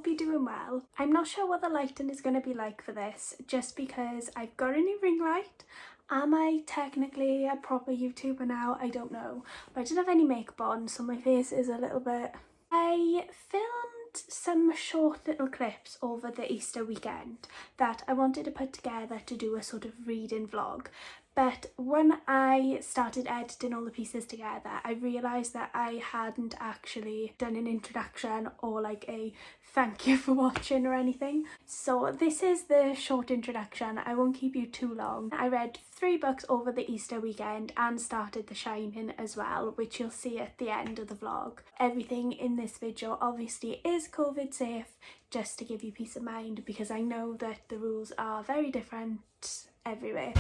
hope you're doing well. I'm not sure what the lighting is going to be like for this, just because I've got a new ring light. Am I technically a proper YouTuber now? I don't know. But I didn't have any makeup on, so my face is a little bit... I filmed some short little clips over the Easter weekend that I wanted to put together to do a sort of reading vlog. But when I started editing all the pieces together, I realised that I hadn't actually done an introduction or like a thank you for watching or anything. So this is the short introduction. I won't keep you too long. I read 3 books over the Easter weekend and started The Shining as well, which you'll see at the end of the vlog. Everything in this video obviously is COVID safe, just to give you peace of mind, because I know that the rules are very different everywhere.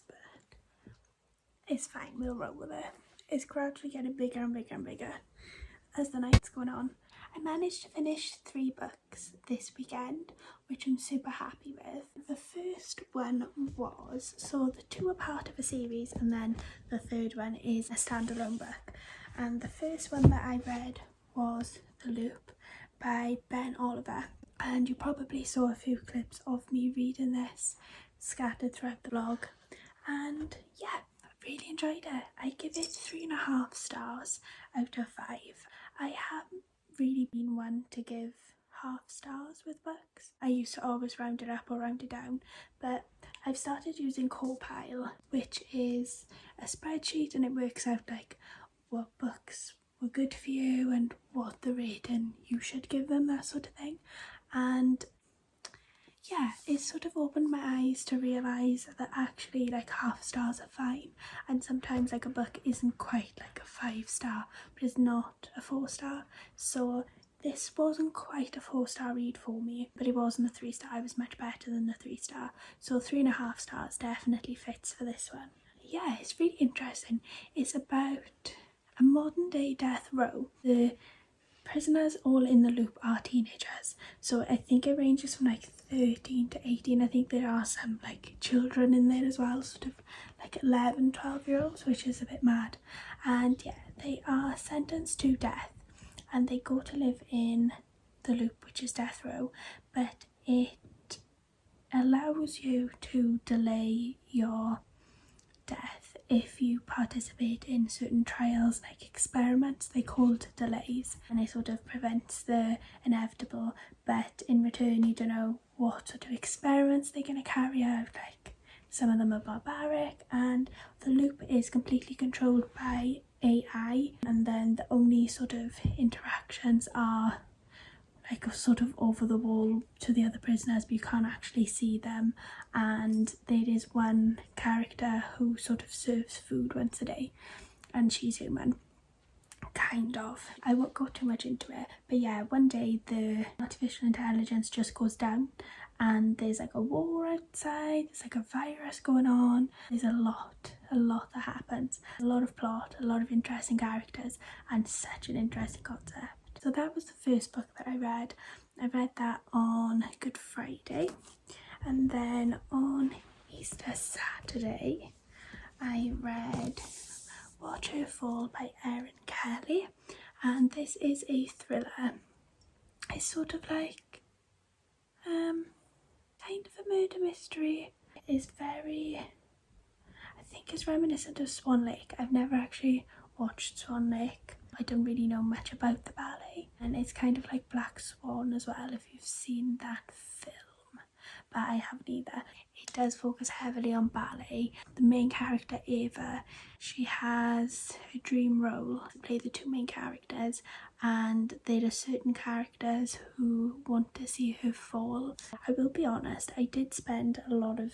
But it's fine, we'll roll with it. It's gradually getting bigger and bigger and bigger as the night's going on. I managed to finish 3 books this weekend, which I'm super happy with. The first one was, so the 2 are part of a series and then the third one is a standalone book. And the first one that I read was The Loop by Ben Oliver. And you probably saw a few clips of me reading this scattered throughout the blog. And yeah, I really enjoyed it. I give it 3.5 stars out of 5. I haven't really been one to give half stars with books. I used to always round it up or round it down, but I've started using Copile, which is a spreadsheet, and it works out like what books were good for you and what the rating you should give them, that sort of thing. And yeah, it sort of opened my eyes to realise that actually like half stars are fine, and sometimes like a book isn't quite like a 5-star but it's not a 4-star. So this wasn't quite a 4-star read for me, but it wasn't a 3-star. It was much better than the 3-star, so 3.5 stars definitely fits for this one. Yeah, it's really interesting. It's about a modern day death row. The prisoners all in the loop are teenagers, so I think it ranges from like 13 to 18. I think there are some like children in there as well, sort of like 11-12-year-olds, which is a bit mad. And yeah, they are sentenced to death and they go to live in the loop, which is death row, but it allows you to delay your death if you participate in certain trials, like experiments. They called delays, and it sort of prevents the inevitable, but in return you don't know what sort of experiments they're going to carry out. Like some of them are barbaric, and the loop is completely controlled by AI, and then the only sort of interactions are like sort of over the wall to the other prisoners, but you can't actually see them. And there is one character who sort of serves food once a day, and she's human, kind of. I won't go too much into it, but yeah, one day the artificial intelligence just goes down and there's like a war outside, there's like a virus going on, there's a lot that happens, a lot of plot, a lot of interesting characters, and such an interesting concept. So that was the first book that I read. I read that on Good Friday, and then on Easter Saturday I read Watch Her Fall by Erin Kelly, and this is a thriller. It's sort of like kind of a murder mystery. It is very, I think it's reminiscent of Swan Lake. I've never actually watched Swan Lake. I don't really know much about the ballet, and it's kind of like Black Swan as well, if you've seen that film, but I haven't either. It does focus heavily on ballet. The main character, Ava, she has her dream role to play the 2 main characters, and there are certain characters who want to see her fall. I will be honest, I did spend a lot of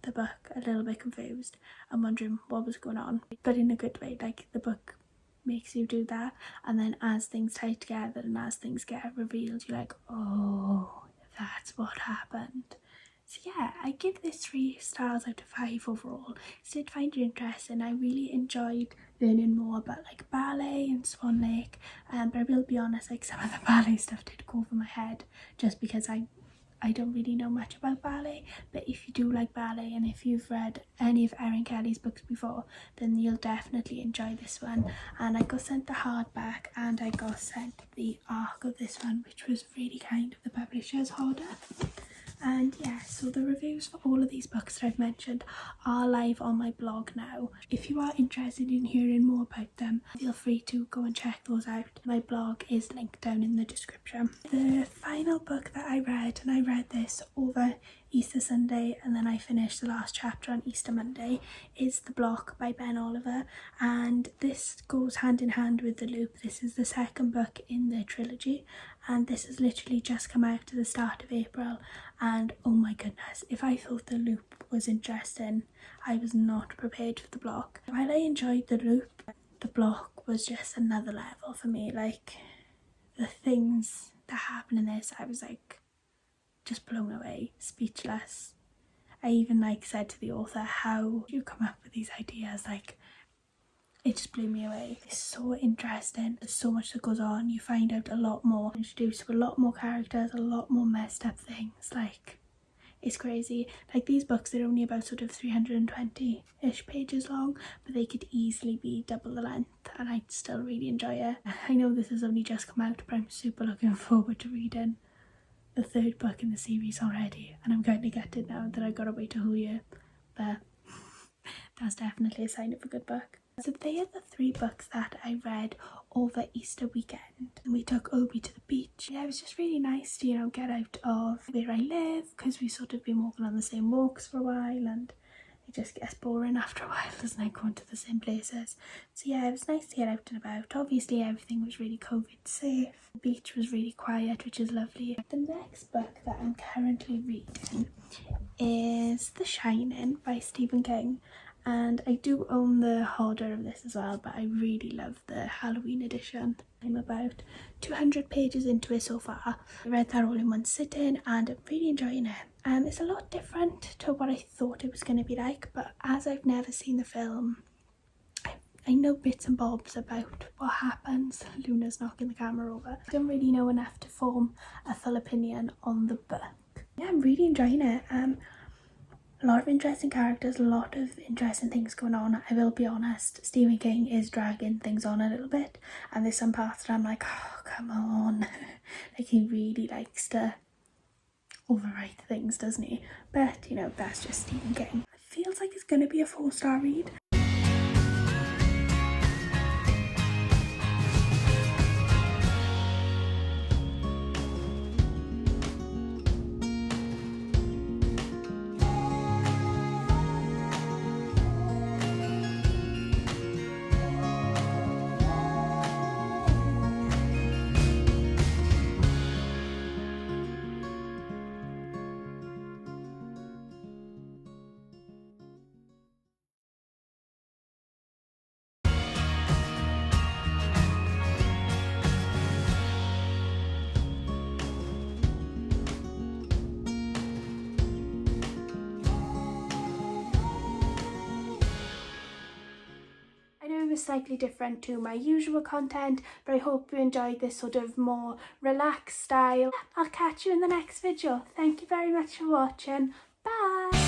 the book a little bit confused and wondering what was going on, but in a good way. Like, the book makes you do that, and then as things tie together and as things get revealed, you're like, oh, that's what happened. So yeah, I give this 3 stars out of 5 overall. I did find it interesting. I really enjoyed learning more about like ballet and Swan Lake, but I will be honest, like some of the ballet stuff did go over my head just because I don't really know much about ballet. But if you do like ballet and if you've read any of Erin Kelly's books before, then you'll definitely enjoy this one. And I got sent the hardback and I got sent the arc of this one, which was really kind of the publisher's order. And yeah, so the reviews for all of these books that I've mentioned are live on my blog now. If you are interested in hearing more about them, feel free to go and check those out. My blog is linked down in the description. The final book that I read, and I read this over Easter Sunday and then I finished the last chapter on Easter Monday, is The Block by Ben Oliver, and this goes hand in hand with The Loop. This is the second book in the trilogy, and this has literally just come out at the start of April, and oh my goodness, if I thought The Loop was interesting, I was not prepared for The Block. While I enjoyed The Loop, The Block was just another level for me. Like, the things that happen in this, I was like just blown away, speechless. I even like said to the author, how do you come up with these ideas? Like, It just blew me away. It's so interesting. There's so much that goes on. You find out a lot more. Introduced to a lot more characters, a lot more messed up things. Like, it's crazy. Like, these books, they're only about sort of 320-ish pages long, but they could easily be double the length, and I'd still really enjoy it. I know this has only just come out, but I'm super looking forward to reading the third book in the series already, and I'm kind of gutted now that I gotta wait a whole year, but that's definitely a sign of a good book. So they are the 3 books that I read over Easter weekend. We took Obi to the beach. Yeah, it was just really nice to, you know, get out of where I live, because we've sort of been walking on the same walks for a while, and it just gets boring after a while, doesn't it, going to the same places. So yeah, it was nice to get out and about. Obviously everything was really COVID safe. The beach was really quiet, which is lovely. The next book that I'm currently reading is The Shining by Stephen King. And I do own the holder of this as well, but I really love the Halloween edition. I'm about 200 pages into it so far. I read that all in one sitting and I'm really enjoying it. It's a lot different to what I thought it was going to be like, but as I've never seen the film, I know bits and bobs about what happens. Luna's knocking the camera over. I don't really know enough to form a full opinion on the book. Yeah, I'm really enjoying it. A lot of interesting characters, a lot of interesting things going on. I will be honest, Stephen King is dragging things on a little bit, and there's some parts that I'm like, oh, come on. Like, he really likes to overwrite things, doesn't he? But, you know, that's just Stephen King. It feels like it's going to be a 4-star read. Slightly different to my usual content, but I hope you enjoyed this sort of more relaxed style. I'll catch you in the next video. Thank you very much for watching. Bye!